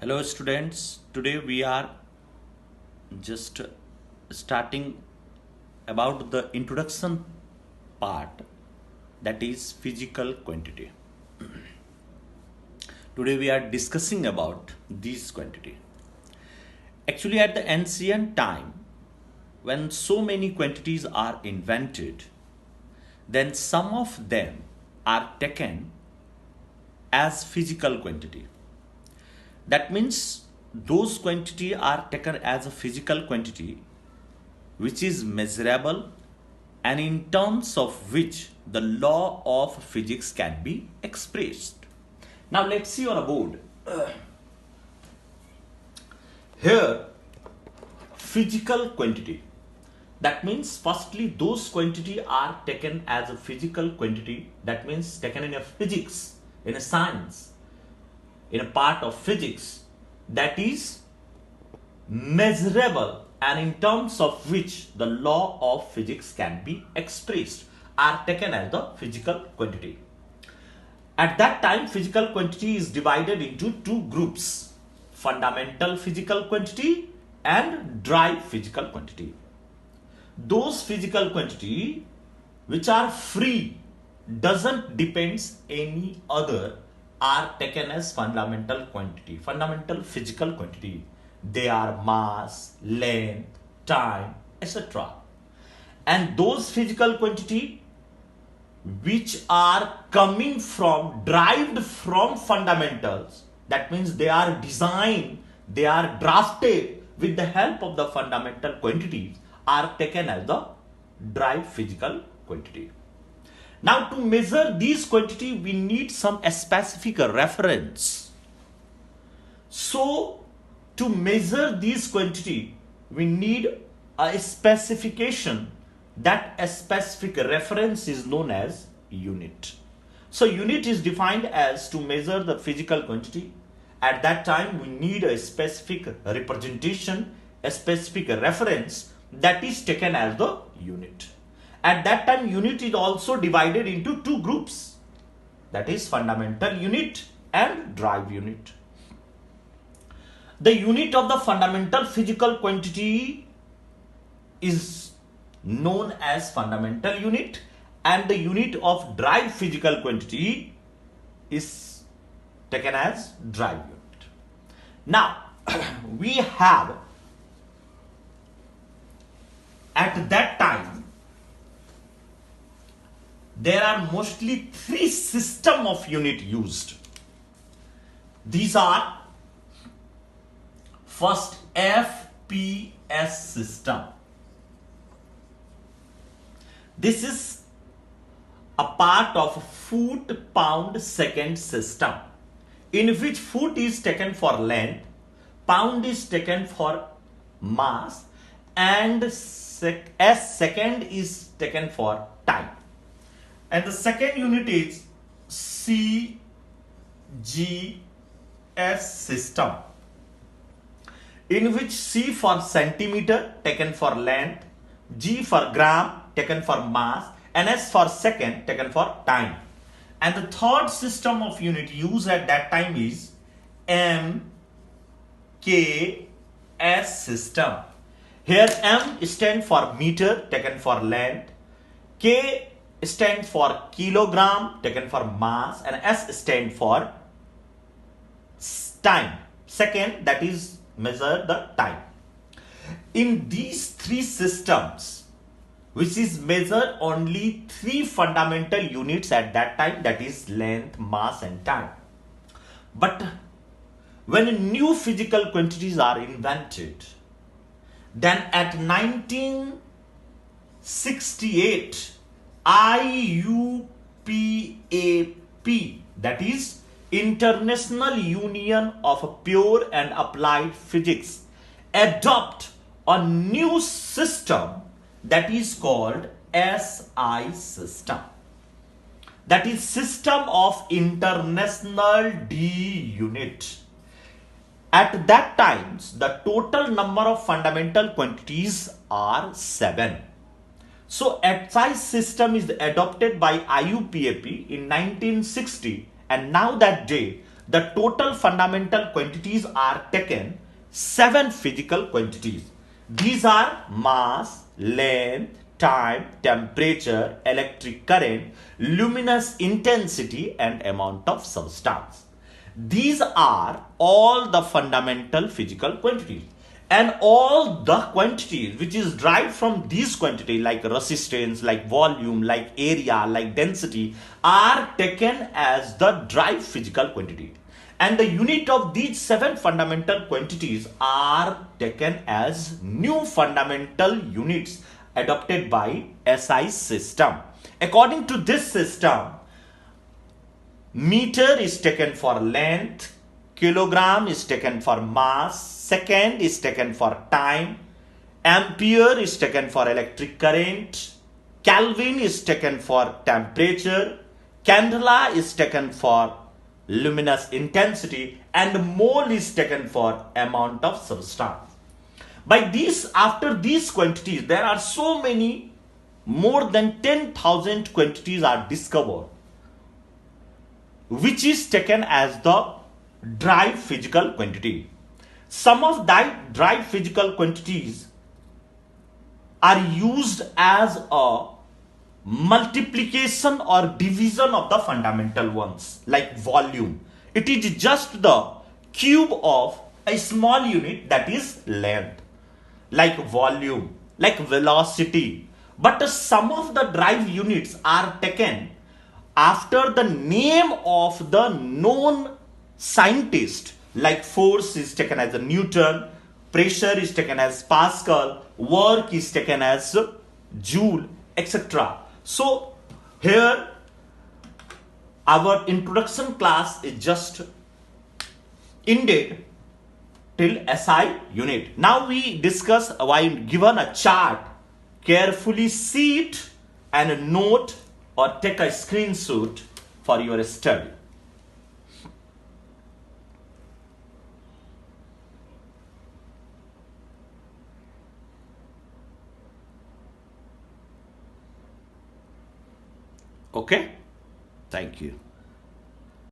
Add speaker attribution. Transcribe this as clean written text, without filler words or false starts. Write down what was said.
Speaker 1: Hello students, today we are just starting about the introduction part, that is physical quantity. Today we are discussing about this quantity. Actually at the ancient time, when so many quantities are invented, then some of them are taken as physical quantity. That means those quantity are taken as a physical quantity which is measurable and in terms of which the law of physics can be expressed. Now let's see on a board. Here, physical quantity. That means firstly those quantity are taken as a physical quantity. That means taken in a physics, in a science, in a part of physics that is measurable and in terms of which the law of physics can be expressed are taken as the physical quantity. At that time, physical quantity is divided into two groups: fundamental physical quantity and dry physical quantity. Those physical quantity which are free, doesn't depends any other, are taken as fundamental quantity, fundamental physical quantity. They are mass, length, time, etc. And those physical quantity which are coming from, derived from fundamentals, that means they are designed, they are drafted with the help of the fundamental quantities, are taken as the dry physical quantity. Now to measure these quantity we need some specific reference. So to measure these quantity we need a specification. That a specific reference is known as unit. So unit is defined as to measure the physical quantity. At that time we need a specific representation, a specific reference that is taken as the unit. At that time unit is also divided into two groups, that is fundamental unit and dry unit. The unit of the fundamental physical quantity is known as fundamental unit and the unit of dry physical quantity is taken as dry unit. Now we have at that time there are mostly three system of unit used. These are first FPS system. This is a part of foot pound second system, in which foot is taken for length, pound is taken for mass, and second is taken for time. And the second unit is CGS system, in which C for centimeter taken for length, G for gram taken for mass, and S for second taken for time. And the third system of unit used at that time is MKS system. Here M stands for meter taken for length, K stands for kilogram taken for mass, and S stands for time, second, that is measure the time. In these three systems, which is measure only three fundamental units at that time, that is length, mass and time. But when new physical quantities are invented, then at 1968 IUPAP, that is International Union of Pure and Applied Physics, adopt a new system that is called SI system, that is system of international D unit. At that time the total number of fundamental quantities are 7. So SI system is adopted by IUPAP in 1960, and now that day the total fundamental quantities are taken 7 physical quantities. These are mass, length, time, temperature, electric current, luminous intensity, and amount of substance. These are all the fundamental physical quantities. And all the quantities which is derived from these quantities, like resistance, like volume, like area, like density, are taken as the derived physical quantity. And the unit of these 7 fundamental quantities are taken as new fundamental units adopted by SI system. According to this system, meter is taken for length, kilogram is taken for mass, second is taken for time, ampere is taken for electric current, Kelvin is taken for temperature, candela is taken for luminous intensity, and mole is taken for amount of substance. By these, after these quantities, there are so many, more than 10,000 quantities are discovered, which is taken as the derived physical quantity. Some of that derived physical quantities are used as a multiplication or division of the fundamental ones, like volume. It is just the cube of a small unit, that is length, like volume, like velocity. But some of the derived units are taken after the name of the known scientist, like force is taken as a Newton, pressure is taken as Pascal, work is taken as Joule, etc. So here our introduction class is just ended till SI unit. Now we discuss, while given a chart, carefully see it and note or take a screenshot for your study. Okay? Thank you.